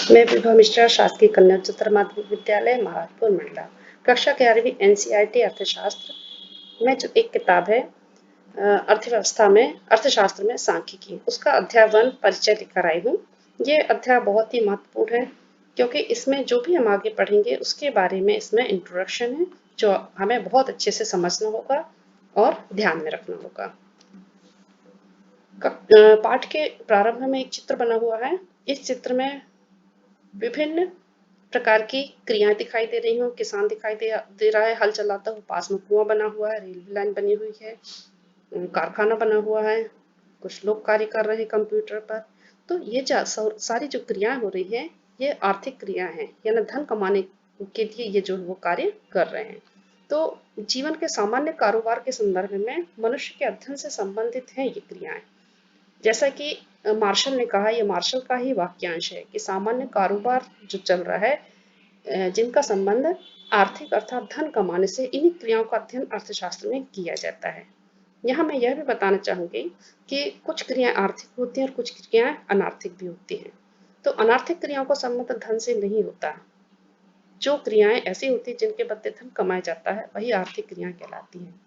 मैं विभा मिश्रा, शासकीय कन्या उच्चतर माध्यमिक विद्यालय महाराजपुर मंडला, कक्षा 11वीं एनसीईआरटी अर्थशास्त्र में जो एक किताब है अर्थशास्त्र में सांख्यिकी, उसका अध्याय 1 परिचय लेकर आई हूँ। ये अध्याय बहुत ही महत्वपूर्ण है क्योंकि इसमें जो भी हम आगे पढ़ेंगे उसके बारे में इसमें इंट्रोडक्शन है जो हमें बहुत अच्छे से समझना होगा और ध्यान में रखना होगा। पाठ के प्रारंभ में एक चित्र बना हुआ है। इस चित्र में विभिन्न प्रकार की क्रियाएं दिखाई दे रही हूँ। किसान दिखाई दे रहा है हल चलाता हुआ, पास में कुआं बना हुआ है, रेलवे लाइन बनी हुई है, कारखाना बना हुआ है, कुछ लोग कार्य कर रहे हैं कंप्यूटर पर। तो ये सारी जो क्रियाएं हो रही है ये आर्थिक क्रिया है, यानी धन कमाने के लिए ये जो वो कार्य कर रहे हैं। तो जीवन के सामान्य कारोबार के संदर्भ में मनुष्य के अध्ययन से संबंधित हैं ये क्रियाएं। जैसा कि मार्शल ने कहा, ये मार्शल का ही वाक्यांश है कि सामान्य कारोबार जो चल रहा है जिनका संबंध आर्थिक अर्थात धन कमाने से, इन्हीं क्रियाओं का अध्ययन अर्थशास्त्र में किया जाता है। यहाँ मैं यह भी बताना चाहूंगी कि कुछ क्रियाएं आर्थिक होती हैं और कुछ क्रियाएं अनार्थिक भी होती हैं। तो अनार्थिक क्रियाओं का संबंध धन से नहीं होता। जो क्रियाएं ऐसी होती हैं जिनके बदले धन कमाया जाता है वही आर्थिक क्रियाएं कहलाती हैं।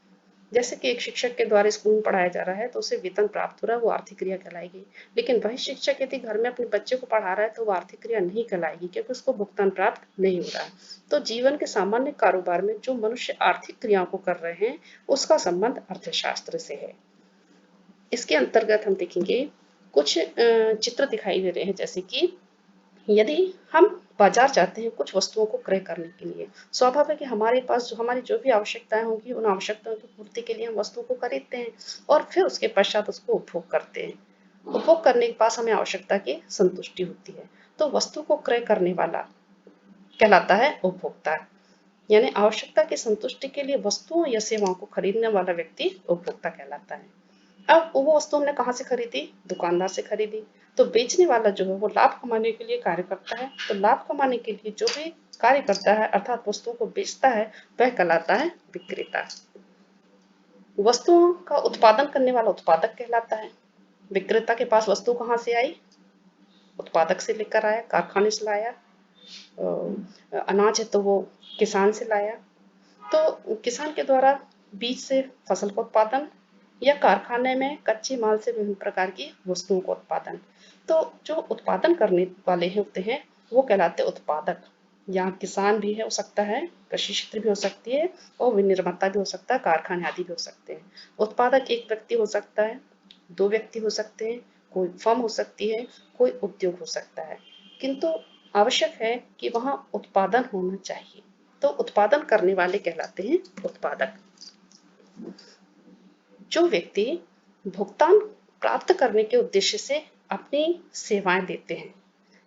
जैसे कि एक शिक्षक के द्वारा स्कूल में पढ़ाया जा रहा है तो उसे वेतन प्राप्त हो रहा है, वो आर्थिक क्रिया कहलाएगी। लेकिन वही शिक्षक यदि घर में अपने बच्चे को पढ़ा रहा है तो वो आर्थिक क्रिया नहीं कहलाएगी क्योंकि उसको भुगतान प्राप्त नहीं हो रहा है। तो जीवन के सामान्य कारोबार में जो मनुष्य आर्थिक क्रियाओं को कर रहे हैं उसका संबंध अर्थशास्त्र से है। इसके अंतर्गत हम देखेंगे कुछ चित्र दिखाई दे रहे हैं। जैसे कि यदि हम बाजार जाते हैं कुछ वस्तुओं को क्रय करने के लिए, स्वाभाविक है हमारे पास हमारी जो भी आवश्यकताएं होंगी उन आवश्यकताओं की पूर्ति के लिए हम वस्तुओं को खरीदते हैं और फिर उसके पश्चात उसको उपभोग करते हैं। उपभोग करने के पास हमें आवश्यकता की संतुष्टि होती है। तो वस्तु को क्रय करने वाला कहलाता है उपभोक्ता, यानी आवश्यकता की संतुष्टि के लिए वस्तुओं या सेवाओं को खरीदने वाला व्यक्ति उपभोक्ता कहलाता है। अब वो वस्तु हमने कहाँ से खरीदी? दुकानदार से खरीदी। तो बेचने वाला जो है वो लाभ कमाने के लिए कार्य करता है। तो लाभ कमाने के लिए जो भी कार्य करता है अर्थात वस्तुओं को बेचता है वह कहलाता है विक्रेता। वस्तुओं का उत्पादन करने वाला उत्पादक कहलाता है। विक्रेता के पास वस्तु कहाँ से आई? उत्पादक से लेकर आया, कारखाने से लाया। अनाज है तो वो किसान से लाया। तो किसान के द्वारा बीज से फसल का उत्पादन या कारखाने में कच्चे माल से विभिन्न प्रकार की वस्तुओं का उत्पादन। तो जो उत्पादन करने वाले होते हैं वो कहलाते उत्पादक। यहाँ किसान भी हो सकता है, कृषि क्षेत्र भी हो सकती है और विनिर्माता भी हो सकता है, कारखाने आदि भी हो सकते हैं। उत्पादक एक व्यक्ति हो सकता है, दो व्यक्ति हो सकते हैं, कोई फर्म हो सकती है, कोई उद्योग हो सकता है, किंतु आवश्यक है कि वहां उत्पादन होना चाहिए। तो उत्पादन करने वाले कहलाते हैं उत्पादक। जो व्यक्ति भुगतान प्राप्त करने के उद्देश्य से अपनी सेवाएं देते हैं,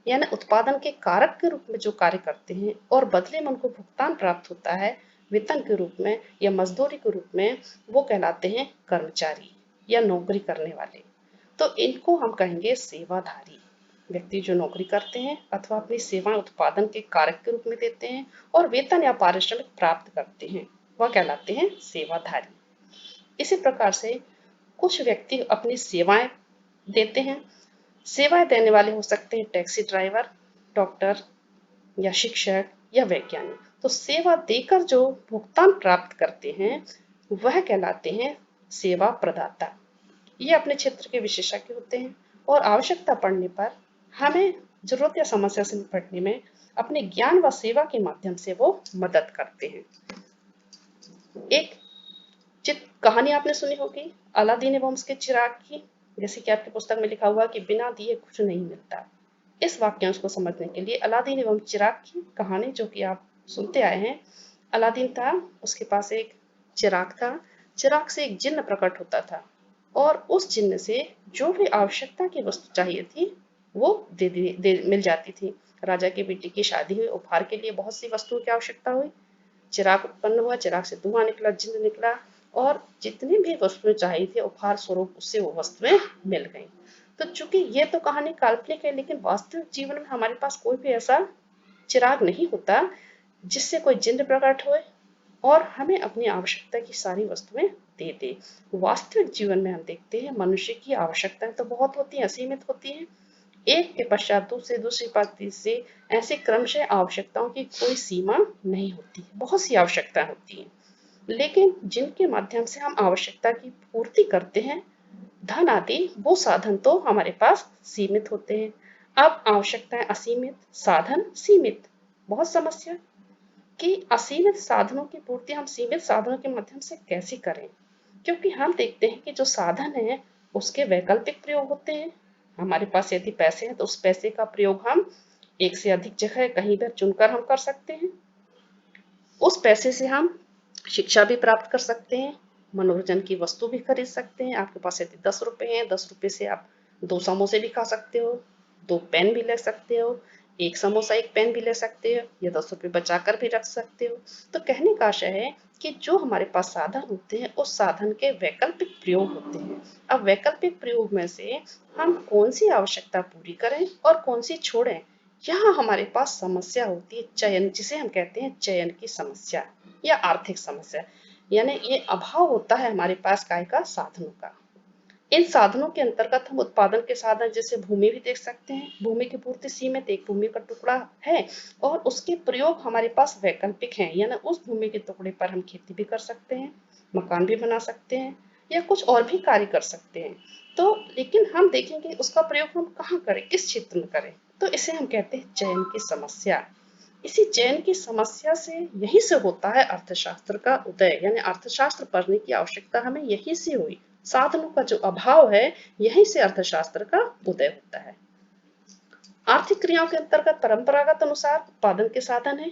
यानी उत्पादन के कारक के रूप में जो कार्य करते हैं और बदले में उनको भुगतान प्राप्त होता है वेतन के रूप में या मजदूरी के रूप में, वो कहलाते हैं कर्मचारी या नौकरी करने वाले। तो इनको हम कहेंगे सेवाधारी। व्यक्ति जो नौकरी करते हैं अथवा अपनी सेवाएं उत्पादन के कारक के रूप में देते हैं और वेतन या पारिश्रमिक प्राप्त करते हैं, वह कहलाते हैं सेवाधारी। इसी प्रकार से कुछ व्यक्ति अपनी सेवाएं देते हैं। सेवाएं देने वाले हो सकते हैं टैक्सी ड्राइवर, डॉक्टर या शिक्षक या वैज्ञानिक। तो सेवा देकर जो भुगतान प्राप्त करते हैं वह कहलाते हैं सेवा प्रदाता। ये अपने क्षेत्र के विशेषज्ञ होते हैं और आवश्यकता पड़ने पर हमें जरूरत या समस्या से निपटने में अपने ज्ञान व सेवा के माध्यम से वो मदद करते हैं। एक कहानी आपने सुनी होगी अलादीन एवं उसके चिराग की, जैसे कि आपकी पुस्तक में लिखा हुआ कि बिना दिए कुछ नहीं मिलता। इस वाक्यांश को समझने के लिए अलादीन एवं चिराग की कहानी जो कि आप सुनते आए हैं। अलादीन था, उसके पास एक चिराग था। चिराग से एक जिन्न प्रकट होता था और उस जिन्न से जो भी आवश्यकता की वस्तु चाहिए थी वो मिल जाती थी। राजा की बेटी की शादी हुई, उपहार के लिए बहुत सी वस्तुओं की आवश्यकता हुई। चिराग उत्पन्न हुआ, चिराग से धुआं निकला, जिन्न निकला और जितनी भी वस्तुएं चाहिए थी उपहार स्वरूप उससे वो वस्तुएं मिल गई। तो चूंकि ये तो कहानी काल्पनिक है, लेकिन वास्तविक जीवन में हमारे पास कोई भी ऐसा चिराग नहीं होता जिससे कोई जिन्न प्रकट होए और हमें अपनी आवश्यकता की सारी वस्तुएं दे दे। वास्तविक जीवन में हम देखते हैं मनुष्य की आवश्यकताएं तो बहुत होती हैं, असीमित होती हैं, एक के पश्चात दूसरे, दूसरे बाद तीसरे, ऐसे क्रमशः आवश्यकताओं की कोई सीमा नहीं होती। बहुत सी आवश्यकताएं होती हैं, लेकिन जिनके माध्यम से हम आवश्यकता की पूर्ति करते हैं, धन आदि, वो साधन तो हमारे पास सीमित होते हैं। अब आवश्यकताएं असीमित, साधन सीमित। बहुत समस्या कि असीमित साधनों की पूर्ति हम सीमित साधनों के माध्यम से कैसे करें, क्योंकि हम देखते हैं कि जो साधन है उसके वैकल्पिक प्रयोग होते हैं। हमारे पास यदि पैसे हैं तो उस पैसे का प्रयोग हम एक से अधिक जगह कहीं पर चुनकर हम कर सकते हैं। उस पैसे से हम शिक्षा भी प्राप्त कर सकते हैं, मनोरंजन की वस्तु भी खरीद सकते हैं। आपके पास यदि 10 रुपए हैं, 10 रुपए से आप 2 समोसे भी खा सकते हो, 2 पेन भी ले सकते हो, 1 समोसा 1 पेन भी ले सकते हो, या 10 रुपए बचा कर भी रख सकते हो। तो कहने का आशय है कि जो हमारे पास साधन होते हैं उस साधन के वैकल्पिक प्रयोग होते हैं। अब वैकल्पिक प्रयोग में से हम कौन सी आवश्यकता पूरी करें और कौन सी छोड़ें, यहाँ हमारे पास समस्या होती है चयन, जिसे हम कहते हैं चयन की समस्या या आर्थिक समस्या। यानी ये अभाव होता है हमारे पास काय का, साधनों का। इन साधनों के अंतर्गत हम उत्पादन के साधन जैसे भूमि भी देख सकते हैं। भूमि की पूर्ति सीमित, एक भूमि का टुकड़ा है और उसके प्रयोग हमारे पास वैकल्पिक हैं, यानी उस भूमि के टुकड़े पर हम खेती भी कर सकते हैं, मकान भी बना सकते हैं या कुछ और भी कार्य कर सकते हैं। तो लेकिन हम देखेंगे उसका प्रयोग हम कहाँ करें, किस क्षेत्र में करें, तो इसे हम कहते हैं चयन की समस्या। इसी चयन की समस्या से यहीं से होता है अर्थशास्त्र का उदय, यानी अर्थशास्त्र पढ़ने की आवश्यकता हमें यहीं से हुई। साधनों का जो अभाव है, यहीं से अर्थशास्त्र का उदय होता है। आर्थिक क्रियाओं के अंतर्गत परंपरागत अनुसार उत्पादन के साधन है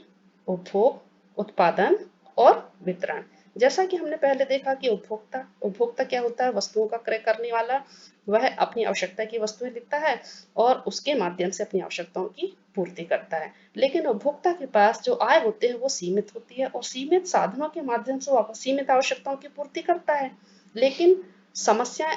उपभोग, उत्पादन और वितरण। जैसा कि हमने पहले देखा कि उपभोक्ता उपभोक्ता क्या होता है, वस्तुओं का क्रय करने वाला। वह अपनी आवश्यकता की वस्तुएं लेता है और उसके माध्यम से अपनी आवश्यकताओं की पूर्ति करता है। लेकिन उपभोक्ता के पास जो आय होते हैं वो सीमित होती है और सीमित साधनों के माध्यम से वो सीमित आवश्यकताओं की पूर्ति करता है। लेकिन समस्या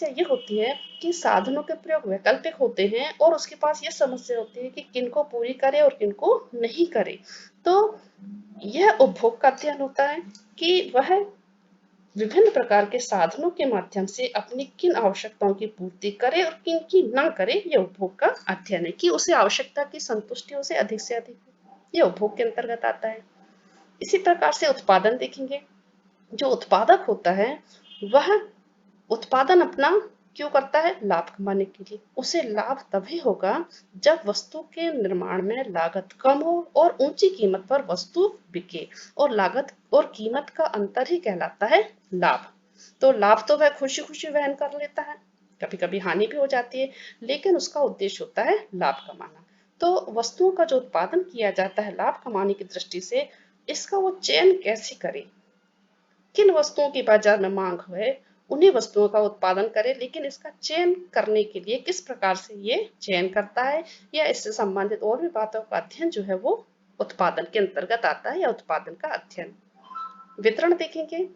ये होती है कि साधनों के प्रयोग वैकल्पिक होते हैं और उसके पास ये समस्या होती है कि किनको पूरी करे और किनको नहीं करे। तो यह उपभोग का अध्ययन होता है कि वह विभिन्न प्रकार के साधनों के माध्यम से अपनी किन आवश्यकताओं की पूर्ति करे और किन की न करे। यह उपभोग का अध्ययन है कि उसे आवश्यकता की संतुष्टि उसे अधिक से अधिक हो। यह उपभोग के अंतर्गत आता है। इसी प्रकार से उत्पादन देखेंगे। जो उत्पादक होता है वह उत्पादन अपना क्यों करता है, लाभ कमाने के लिए। उसे लाभ तभी होगा जब वस्तु के निर्माण में लागत कम हो और ऊंची कीमत पर वस्तु बिके, और लागत और कीमत का अंतर ही कहलाता है लाभ। तो लाभ तो वह खुशी खुशी वहन कर लेता है, कभी कभी हानि भी हो जाती है, लेकिन उसका उद्देश्य होता है लाभ कमाना। तो वस्तुओं का जो उत्पादन किया जाता है लाभ कमाने की दृष्टि से, इसका वो चयन कैसे करे, किन वस्तुओं की बाजार में मांग है उन्हीं वस्तुओं का उत्पादन करे। लेकिन इसका चयन करने के लिए किस प्रकार से ये चयन करता है या इससे संबंधित और भी बातों का अध्ययन जो है वो उत्पादन के अंतर्गत आता है या उत्पादन का अध्ययन। वितरण देखेंगे।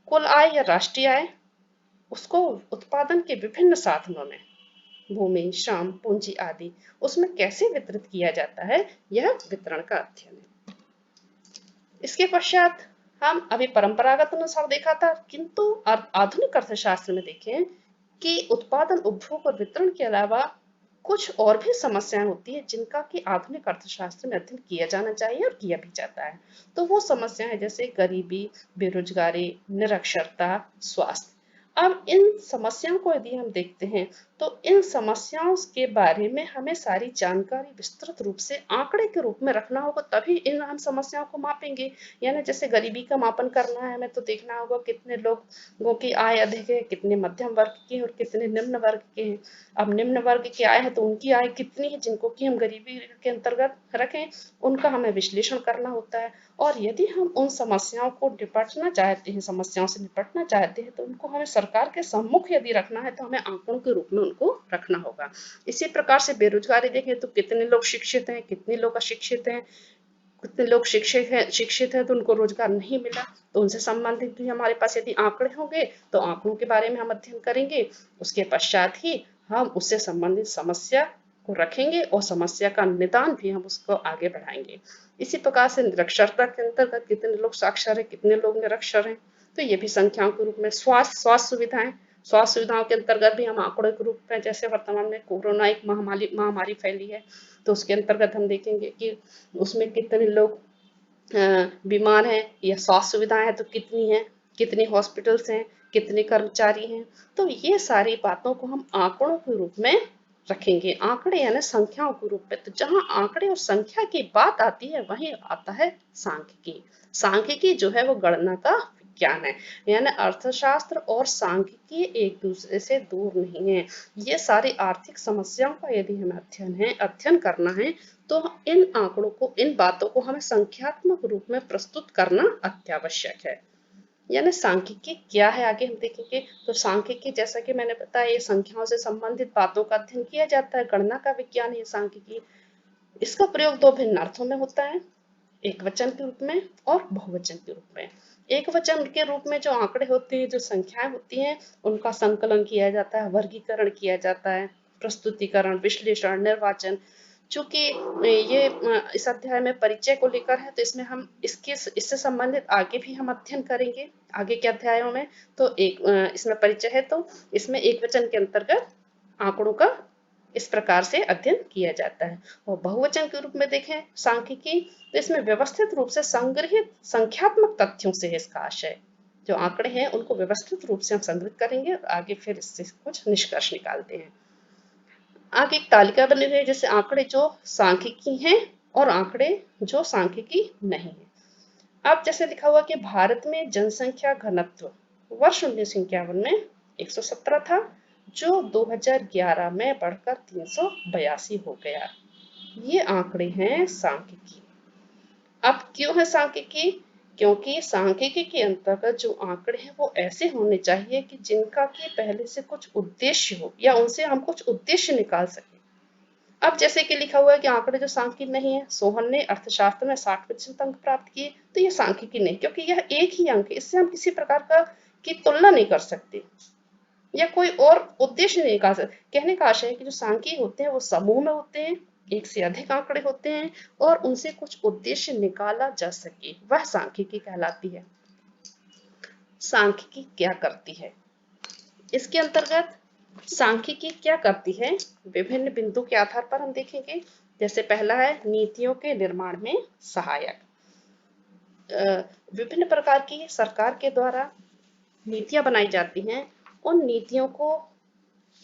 कुल आय या राष्ट्रीय आय, उसको उत्पादन के विभिन्न साधनों में भूमि, श्रम, पूंजी आदि उसमें कैसे वितरित किया जाता है, यह वितरण का अध्ययन है। इसके पश्चात हम अभी परंपरागत अनुसार देखा था, किंतु आधुनिक अर्थशास्त्र में देखें कि उत्पादन, उपभोग और वितरण के अलावा कुछ और भी समस्याएं होती है जिनका कि आधुनिक अर्थशास्त्र में अध्ययन किया जाना चाहिए और किया भी जाता है। तो वो समस्याएं जैसे गरीबी, बेरोजगारी, निरक्षरता, स्वास्थ्य। अब इन समस्याओं को यदि हम देखते हैं तो इन समस्याओं के बारे में हमें सारी जानकारी विस्तृत रूप से आंकड़े के रूप में रखना होगा, तभी इन हम समस्याओं को मापेंगे। यानी जैसे गरीबी का मापन करना है हमें, तो देखना होगा कितने लोगों की आय अधिक है, कितने मध्यम वर्ग के हैं और कितने निम्न वर्ग के हैं। अब निम्न वर्ग की आय है तो उनकी आय कितनी है जिनको कि हम गरीबी के अंतर्गत रखें, उनका हमें विश्लेषण करना होता है। और यदि हम उन समस्याओं को निपटना चाहते हैं, समस्याओं से निपटना चाहते हैं, तो उनको हमें सरकार के सम्मुख यदि रखना है तो हमें आंकड़ों के रूप में उनको रखना होगा। इसी प्रकार से बेरोजगारी देखें तो कितने लोग शिक्षित हैं, कितने लोग अशिक्षित हैं, कितने लोग शिक्षित है तो उनको रोजगार नहीं मिला, तो उनसे संबंधित भी हमारे पास यदि आंकड़े होंगे तो आंकड़ों के बारे में हम अध्ययन करेंगे। उसके पश्चात ही हम उससे संबंधित समस्या को रखेंगे और समस्या का निदान भी हम उसको आगे बढ़ाएंगे। इसी प्रकार से निरक्षरता के अंतर्गत कितने लोग साक्षर है, कितने लोग निरक्षर हैं, तो ये भी संख्याओं के रूप में। स्वास्थ्य सुविधाएं, स्वास्थ्य सुविधाओं के अंतर्गत भी हम आंकड़ों के रूप में, जैसे वर्तमान में कोरोना एक महामारी फैली है, तो उसके अंतर्गत हम देखेंगे कि उसमें कितने लोग बीमार हैं या स्वास्थ्य सुविधाएं हैं तो कितनी हैं, कितने हॉस्पिटल्स हैं, कितने कर्मचारी हैं। तो ये सारी बातों को हम आंकड़ों के रूप में रखेंगे। आंकड़े यानी संख्याओं के रूप में। तो जहां आंकड़े और संख्या की बात आती है वहीं आता है सांख्यिकी। सांख्यिकी जो है वो गणना का विज्ञान है, यानी अर्थशास्त्र और सांख्यिकी एक दूसरे से दूर नहीं है। ये सारी आर्थिक समस्याओं का यदि हमें अध्ययन करना है तो इन आंकड़ों को, इन बातों को हमें संख्यात्मक रूप में प्रस्तुत करना अत्यावश्यक है। यानी सांख्यिकी क्या है आगे हम देखेंगे। तो सांख्यिकी, जैसा कि मैंने बताया, ये संख्याओं से संबंधित बातों का अध्ययन किया जाता है, गणना का विज्ञान है सांख्यिकी। इसका प्रयोग दो भिन्न अर्थों में होता है, एक वचन के रूप में और बहुवचन के रूप में। एक वचन के रूप में जो आंकड़े होते हैं, जो संख्याएं होती हैं, उनका संकलन किया जाता है, वर्गीकरण किया जाता है, प्रस्तुतिकरण, विश्लेषण, निर्वाचन। चूंकि ये इस अध्याय में परिचय को लेकर है, तो इसमें हम इससे संबंधित आगे भी हम अध्ययन करेंगे आगे के अध्यायों में। तो एक इसमें परिचय है, तो इसमें एक वचन के अंतर्गत आंकड़ों का इस प्रकार से अध्ययन किया जाता है। और बहुवचन के रूप में देखें सांख्यिकी, तो इसमें व्यवस्थित रूप से संग्रहित संख्यात्मक तथ्यों से है इसका आशय। जो आंकड़े हैं उनको व्यवस्थित रूप से हम संग्रहित करेंगे और आगे फिर इससे कुछ निष्कर्ष निकालते हैं। आगे एक तालिका बनी हुई है, जैसे आंकड़े जो सांख्यिकी हैं और आंकड़े जो सांख्यिकी नहीं है। अब जैसे लिखा हुआ कि भारत में जनसंख्या घनत्व वर्ष 1951 में 117 था, जो 2011 में बढ़कर 382 हो गया। ये आंकड़े हैं सांख्यिकी। अब क्यों है सांख्यिकी? क्योंकि सांख्यिकी के अंतर्गत जो आंकड़े हैं वो ऐसे होने चाहिए कि जिनका कि पहले से कुछ उद्देश्य हो या उनसे हम कुछ उद्देश्य निकाल सकें। अब जैसे कि लिखा हुआ है कि आंकड़े जो सांख्यिकी नहीं है, सोहन ने अर्थशास्त्र में 60% अंक प्राप्त किए, तो ये सांख्यिकी नहीं, क्योंकि यह एक ही अंक है, इससे हम किसी प्रकार का की तुलना नहीं कर सकते या कोई और उद्देश्य नहीं निकाल सकते। कहने का आशय है कि जो सांख्यिकी होते हैं वो समूह में होते हैं, एक से अधिक आंकड़े होते हैं और उनसे कुछ उद्देश्य निकाला जा सके, वह सांख्यिकी कहलाती है। सांख्यिकी क्या करती है? इसके अंतर्गत सांख्यिकी क्या करती है, विभिन्न बिंदु के आधार पर हम देखेंगे। जैसे पहला है नीतियों के निर्माण में सहायक। विभिन्न प्रकार की सरकार के द्वारा नीतियां बनाई जाती हैं, उन नीतियों को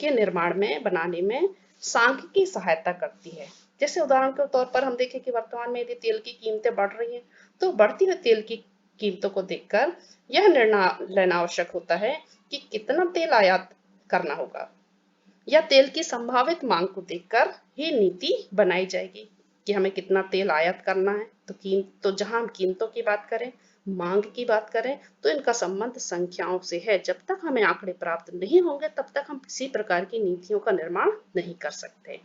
के निर्माण में, बनाने में सांख्यिकी सहायता करती है। जैसे उदाहरण के तौर पर हम देखें कि वर्तमान में यदि तेल की कीमतें बढ़ रही हैं, तो बढ़ती हुई तेल की कीमतों को देखकर यह निर्णय लेना आवश्यक होता है कि कितना तेल आयात करना होगा, या तेल की संभावित मांग को देखकर ही नीति बनाई जाएगी कि हमें कितना तेल आयात करना है। तो जहां हम कीमतों की बात करें, मांग की बात करें, तो इनका संबंध संख्याओं से है। जब तक हमें आंकड़े प्राप्त नहीं होंगे तब तक हम किसी प्रकार की नीतियों का निर्माण नहीं कर सकते।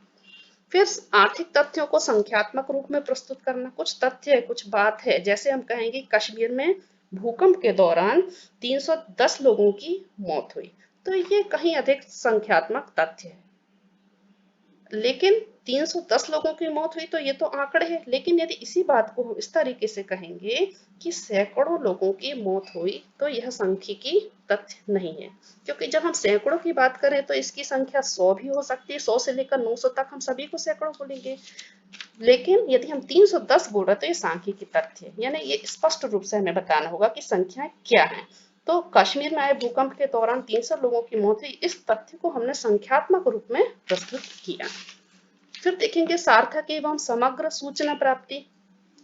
फिर आर्थिक तथ्यों को संख्यात्मक रूप में प्रस्तुत करना। कुछ तथ्य है, कुछ बात है, जैसे हम कहेंगे कश्मीर में भूकंप के दौरान 310 लोगों की मौत हुई, तो ये कहीं अधिक संख्यात्मक तथ्य है। लेकिन 310 लोगों की मौत हुई तो ये तो आंकड़े हैं। लेकिन यदि इसी बात को हम इस तरीके से कहेंगे कि सैकड़ों लोगों की मौत हुई, तो यह सांख्यिकी तथ्य नहीं है, क्योंकि जब हम सैकड़ों की बात करें तो इसकी संख्या 100 भी हो सकती है, 100 से लेकर 900 तक हम सभी को सैकड़ों बोलेंगे। लेकिन यदि हम 310 बोल रहे तो ये सांख्यिकी तथ्य है, यानी ये स्पष्ट रूप से हमें बताना होगा कि संख्या क्या है। तो कश्मीर में आए भूकंप के दौरान 300 लोगों की मौत हुई, इस तथ्य को हमने संख्यात्मक रूप में प्रस्तुत किया। फिर देखेंगे सार्थक एवं समग्र सूचना प्राप्ति।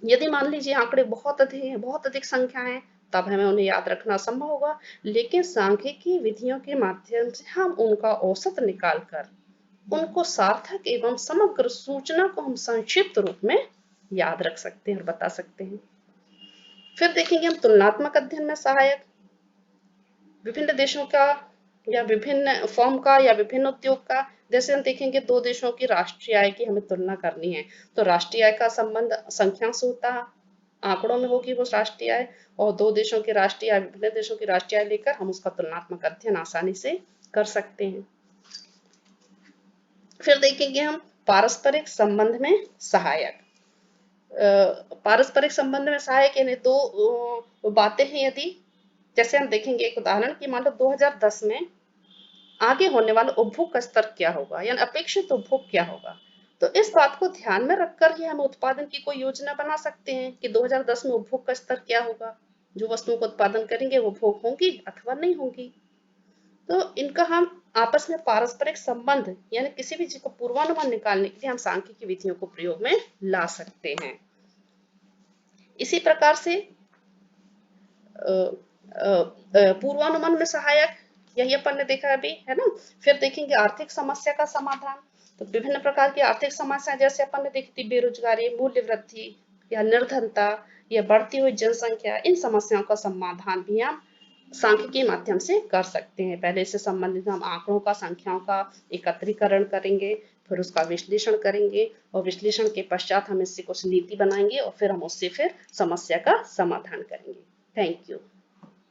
यदि मान लीजिए आंकड़े बहुत अधिक हैं, बहुत अधिक संख्या है, तब हमें उन्हें याद रखना संभव होगा। लेकिन सांख्यिकी विधियों के माध्यम से हम उनका औसत निकालकर उनको सार्थक एवं समग्र सूचना को हम संक्षिप्त रूप में याद रख सकते हैं और बता सकते हैं। फिर देखेंगे हम तुलनात्मक अध्ययन में सहायक। विभिन्न देशों का या विभिन्न फर्म का या विभिन्न उद्योग का, जैसे हम देखेंगे दो देशों की राष्ट्रीय आय की हमें तुलना करनी है, तो राष्ट्रीय आय का संबंध संख्या से होता है, आंकड़ों में होगी वो राष्ट्रीय आय, और दो देशों की राष्ट्रीय आय, विभिन्न देशों की राष्ट्रीय आय लेकर हम उसका तुलनात्मक अध्ययन आसानी से कर सकते हैं। फिर देखेंगे हम पारस्परिक संबंध में सहायक। पारस्परिक संबंध में सहायक यानी दो बातें हैं, यदि जैसे हम देखेंगे एक उदाहरण कि मान लो 2010 में आगे होने वाला उपभोग का स्तर क्या होगा, यानी अपेक्षित उपभोग क्या होगा। तो इस बात को ध्यान में रखकर ही हम उत्पादन की कोई योजना बना सकते हैं कि 2010 में उपभोग का स्तर क्या होगा, जो वस्तुओं का उत्पादन करेंगे वो उपभोग होंगी अथवा नहीं होंगी। तो इनका हम आपस में पारस्परिक संबंध यानी किसी भी चीज को पूर्वानुमान निकालने के लिए हम सांख्यिकी विधियों को प्रयोग में ला सकते हैं। इसी प्रकार से पूर्वानुमान में सहायक, यही अपन ने देखा अभी, है ना। फिर देखेंगे आर्थिक समस्या का समाधान। तो विभिन्न प्रकार की आर्थिक समस्या जैसे अपन ने देखी थी, बेरोजगारी, मूल्य वृद्धि या निर्धनता या बढ़ती हुई जनसंख्या, इन समस्याओं का समाधान भी हम सांख्यिकी के माध्यम से कर सकते हैं। पहले से संबंधित हम आंकड़ों का, संख्याओं का एकत्रीकरण करेंगे, फिर उसका विश्लेषण करेंगे और विश्लेषण के पश्चात हम इससे कुछ नीति बनाएंगे और फिर हम उससे फिर समस्या का समाधान करेंगे। Thank you.